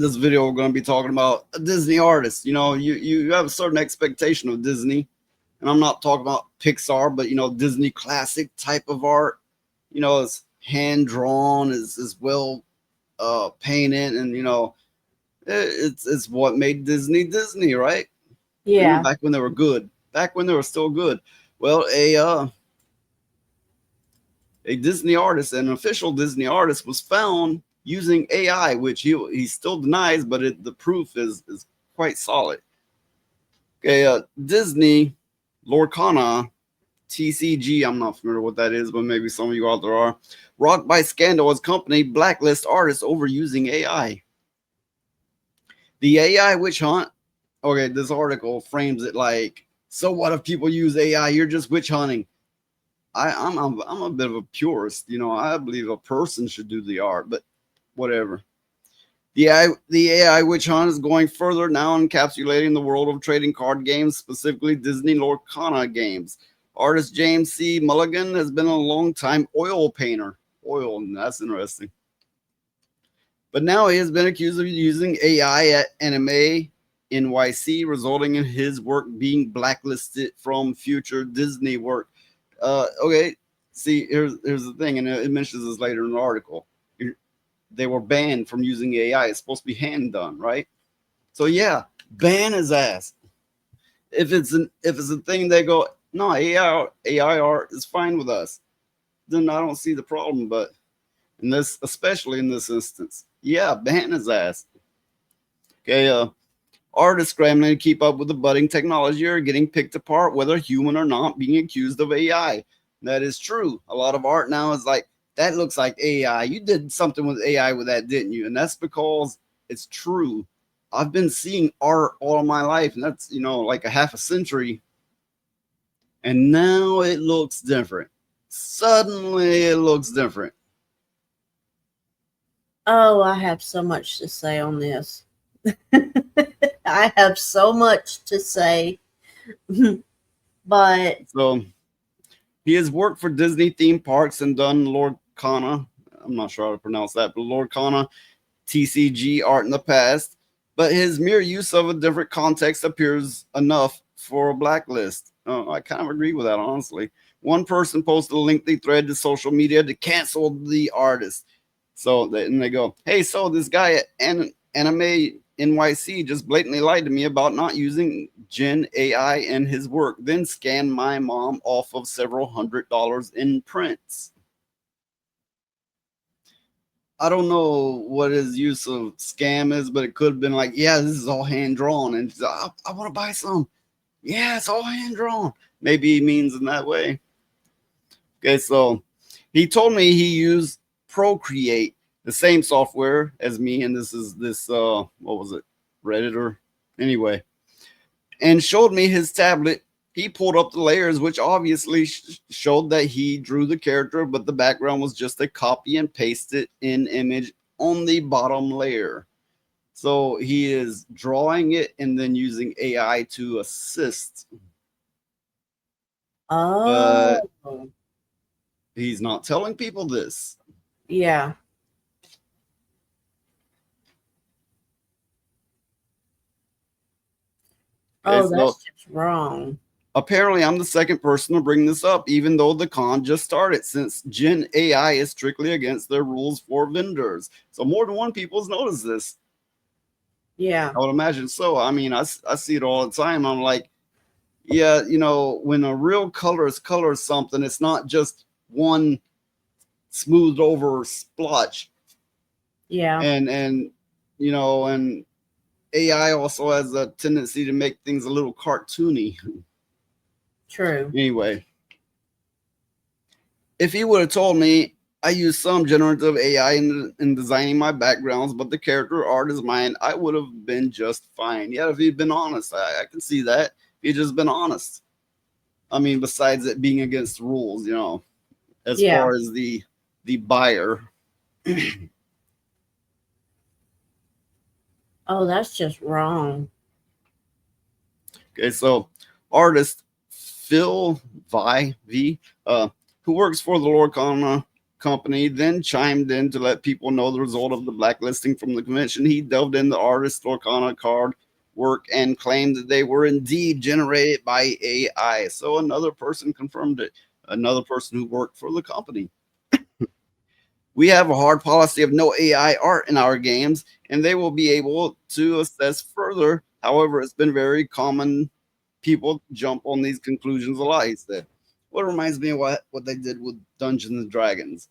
this video we're going to be talking about a Disney artist. You have a certain expectation of Disney, and I'm not talking about Pixar, but Disney classic type of art. It's hand drawn, is well painted, and it's what made Disney Disney, right? Yeah. Back when they were good, back when they were still good. Well, a Disney artist, an official Disney artist, was found using AI, which he still denies, but the proof is quite solid. Okay, Disney Lorcana TCG. I'm not familiar what that is, but maybe some of you out there are. Rocked by scandal as company blacklist artists over using AI. The AI witch hunt. Okay, this article frames it like, so what if people use AI? You're just witch hunting. I'm a bit of a purist. I believe a person should do the art, but whatever. The AI witch hunt is going further now, encapsulating the world of trading card games, specifically Disney Lorcana games. Artist James C. Mulligan has been a long-time oil painter. Oil, that's interesting. But now he has been accused of using AI at Anime NYC, resulting in his work being blacklisted from future Disney work. Okay, see, here's the thing, and it mentions this later in the article. They were banned from using AI. It's supposed to be hand done, right? So yeah, ban his ass. If it's a thing they go, no, AI art is fine with us, then I don't see the problem. But especially in this instance, yeah, ban his ass. Okay, artists scrambling to keep up with the budding technology are getting picked apart, whether human or not, being accused of AI. That is true. A lot of art now is like, that looks like AI. You did something with AI with that, didn't you? And that's because it's true. I've been seeing art all of my life, and that's like a half a century. And now it looks different. Suddenly it looks different. Oh, I have so much to say on this. I have so much to say. But So he has worked for Disney theme parks and done Lord Kana. I'm not sure how to pronounce that, but Lord Kana TCG art in the past. But his mere use of a different context appears enough for a blacklist. I kind of agree with that, honestly. One person posted a lengthy thread to social media to cancel the artist. And they go, hey, so this guy at Anime NYC just blatantly lied to me about not using Gen AI in his work, then scanned my mom off of several $100 in prints. I don't know what his use of scam is, but it could have been like, yeah, this is all hand drawn. And I want to buy some. Yeah, it's all hand drawn. Maybe he means in that way. Okay, so he told me he used Procreate, the same software as me, and this what was it, Redditor? Anyway, and showed me his tablet. He pulled up the layers, which obviously showed that he drew the character, but the background was just a copy and pasted in image on the bottom layer. So he is drawing it and then using AI to assist, but oh, he's not telling people this. yeah. Okay, Oh, so that's just wrong. apparently I'm the second person to bring this up, even though the con just started, since Gen AI is strictly against their rules for vendors. So more than one people has noticed this. Yeah. I would imagine so. I mean, I see it all the time. I'm like, yeah, when a real color is something, it's not just one smoothed over splotch. Yeah. And AI also has a tendency to make things a little cartoony. True. Anyway, if he would have told me I use some generative AI in designing my backgrounds, but the character art is mine, I would have been just fine. Yeah, if he'd been honest, I can see that. If he'd just been honest. I mean, besides it being against the rules, as Yeah. far as the buyer. Oh, that's just wrong. Okay, so artist Phil Vi V, who works for the Lorcana company then chimed in to let people know the result of the blacklisting from the convention. He delved into artist Lorcana card work and claimed that they were indeed generated by AI. So another person confirmed it, another person who worked for the company. We have a hard policy of no AI art in our games, and they will be able to assess further. However, it's been very common people jump on these conclusions a lot, he said. What reminds me of what they did with Dungeons and Dragons.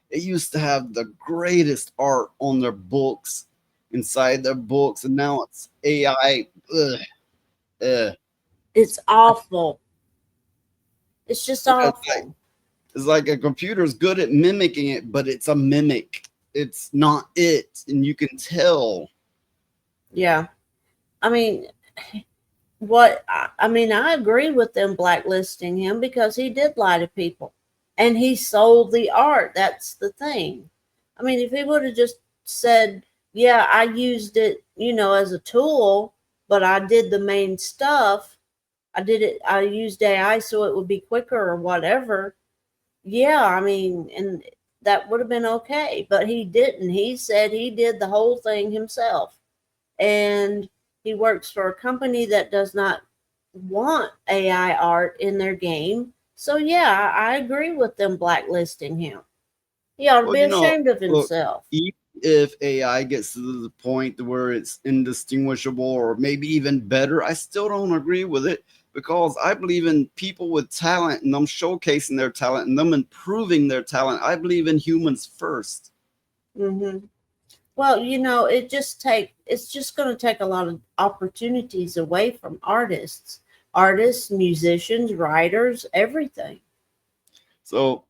It used to have the greatest art on their books, inside their books, and now it's AI. Ugh, ugh. It's awful. It's just It's like, awful. it's like a computer's good at mimicking it, but it's a mimic. It's not it, and you can tell. Yeah. I mean, I agree with them blacklisting him because he did lie to people and he sold the art. That's the thing. I mean, if he would have just said, yeah, I used it, as a tool, but I did the main stuff. I used AI so it would be quicker or whatever. Yeah, I mean, and that would have been okay, but he didn't. He said he did the whole thing himself. And he works for a company that does not want AI art in their game. So yeah, I agree with them blacklisting him. He ought to Well, be ashamed of look, himself. even if AI gets to the point to where it's indistinguishable or maybe even better, I still don't agree with it because I believe in people with talent and them showcasing their talent and them improving their talent. I believe in humans first. hmm Well, it's just going to take a lot of opportunities away from artists, musicians, writers, everything. So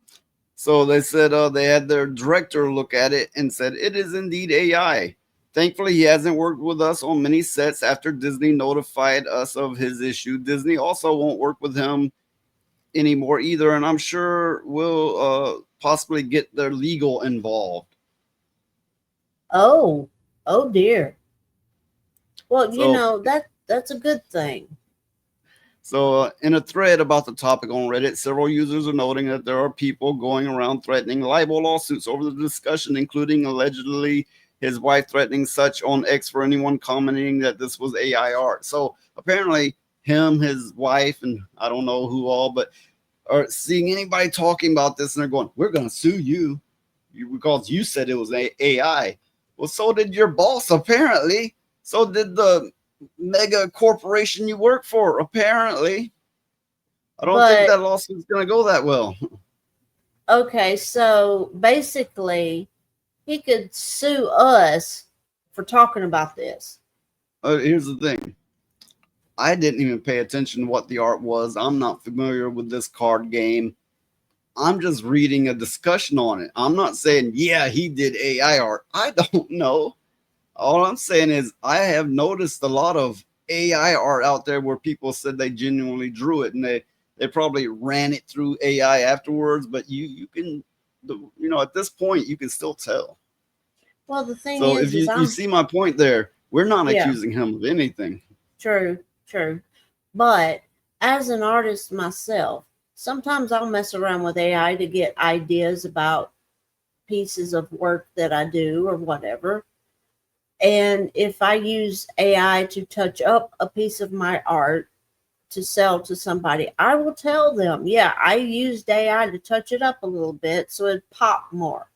So they said they had their director look at it and said it is indeed AI. Thankfully, he hasn't worked with us on many sets after Disney notified us of his issue. Disney also won't work with him anymore either, and I'm sure we'll possibly get their legal involved. Oh, oh dear. Well, So that's a good thing. In a thread about the topic on Reddit, several users are noting that there are people going around threatening libel lawsuits over the discussion, including allegedly his wife threatening such on X for anyone commenting that this was AI art. So apparently, him, his wife, and I don't know who all, but are seeing anybody talking about this and they're going, "We're going to sue you because you said it was AI." Well, so did your boss, apparently. So did the mega corporation you work for, apparently. I don't think But that lawsuit's going to go that well. okay, so basically, he could sue us for talking about this. Here's the thing. I didn't even pay attention to what the art was. I'm not familiar with this card game. I'm just reading a discussion on it. I'm not saying, yeah, he did AI art. I don't know. All I'm saying is I have noticed a lot of AI art out there where people said they genuinely drew it and they probably ran it through AI afterwards, but you can at this point you can still tell. Well, the thing So if is you I'm see my point there, we're not yeah, accusing him of anything. true, true. But as an artist myself, sometimes I'll mess around with AI to get ideas about pieces of work that I do or whatever. And if I use AI to touch up a piece of my art to sell to somebody, I will tell them, yeah, I used AI to touch it up a little bit so it pop more.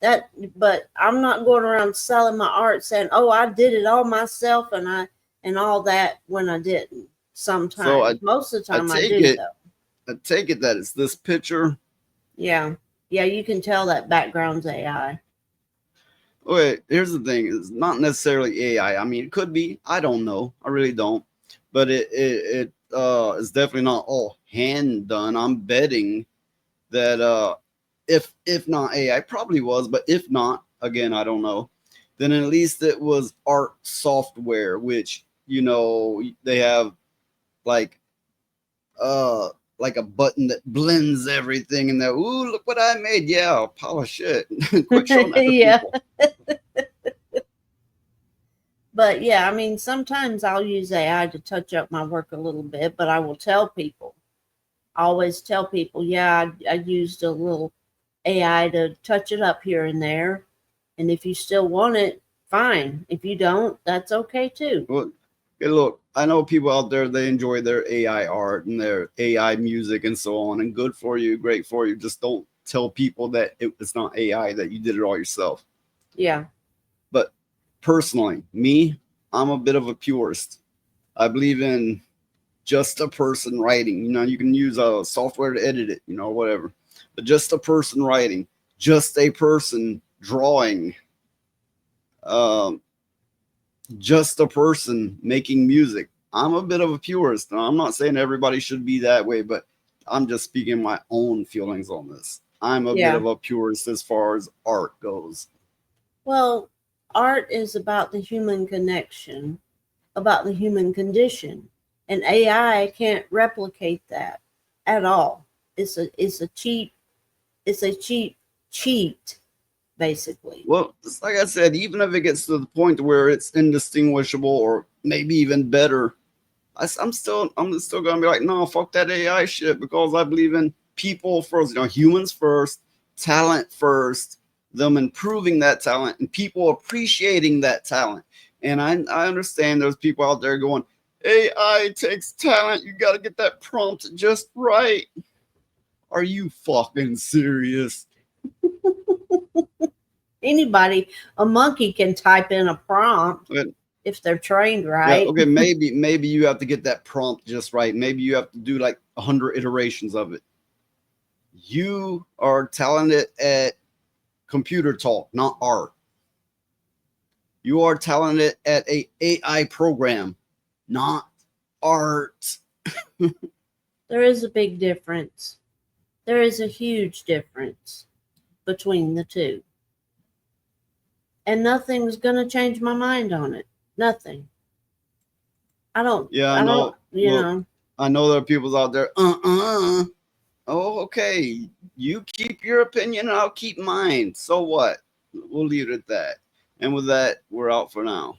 That, but I'm not going around selling my art saying, "Oh, I did it all myself," and all that when I didn't. So Sometimes, most of the I time, I take do it though. I take it that it's this picture. Yeah, yeah, you can tell that background's AI. Okay, here's the thing: it's not necessarily AI. I mean, it could be. I don't know. I really don't. But it is definitely not all hand done. I'm betting that if not AI, probably was, but if not, again, I don't know. Then at least it was art software, which they have like uh like a button that blends everything and that, ooh, look what I made. Yeah, a pile of shit. Quit showing that to Yeah, people. but yeah, I mean, sometimes I'll use AI to touch up my work a little bit, but I will tell people. I always tell people, yeah, I used a little. AI to touch it up here and there. And if you still want it, fine. If you don't, that's okay too. Well, hey, look, I know people out there, they enjoy their AI art and their AI music and so on, and good for you, great for you. Just don't tell people that it's not AI, that you did it all yourself. Yeah. But personally, me, I'm a bit of a purist. I believe in just a person writing. You know, you can use a software to edit it, you know, whatever. But just a person writing, just a person drawing, um, just a person making music. I'm a bit of a purist. Now, I'm not saying everybody should be that way, but I'm just speaking my own feelings on this. I'm a bit Yeah. of a purist as far as art goes. Well, art is about the human connection, about the human condition. And AI can't replicate that at all. It's a cheap cheat, basically. Well, it's like I said, even if it gets to the point where it's indistinguishable or maybe even better, I'm still gonna be like, no, fuck that AI shit, because I believe in people first, you know, humans first, talent first, them improving that talent and people appreciating that talent. And I understand there's people out there going, AI takes talent, you gotta get that prompt just right. Are you fucking serious? Anybody, a monkey can type in a prompt But if they're trained yeah, right. okay, maybe you have to get that prompt just right. Maybe you have to do like 100 iterations of it. You are talented at computer talk, not art. You are talented at a AI program, not art. There is a big difference. There is a huge difference between the two. And nothing's going to change my mind on it. Nothing. I don't, Yeah, I I don't, know. you Look, know, I know there are people out there. Oh, okay. You keep your opinion, and I'll keep mine. So what? We'll leave it at that. And with that, we're out for now.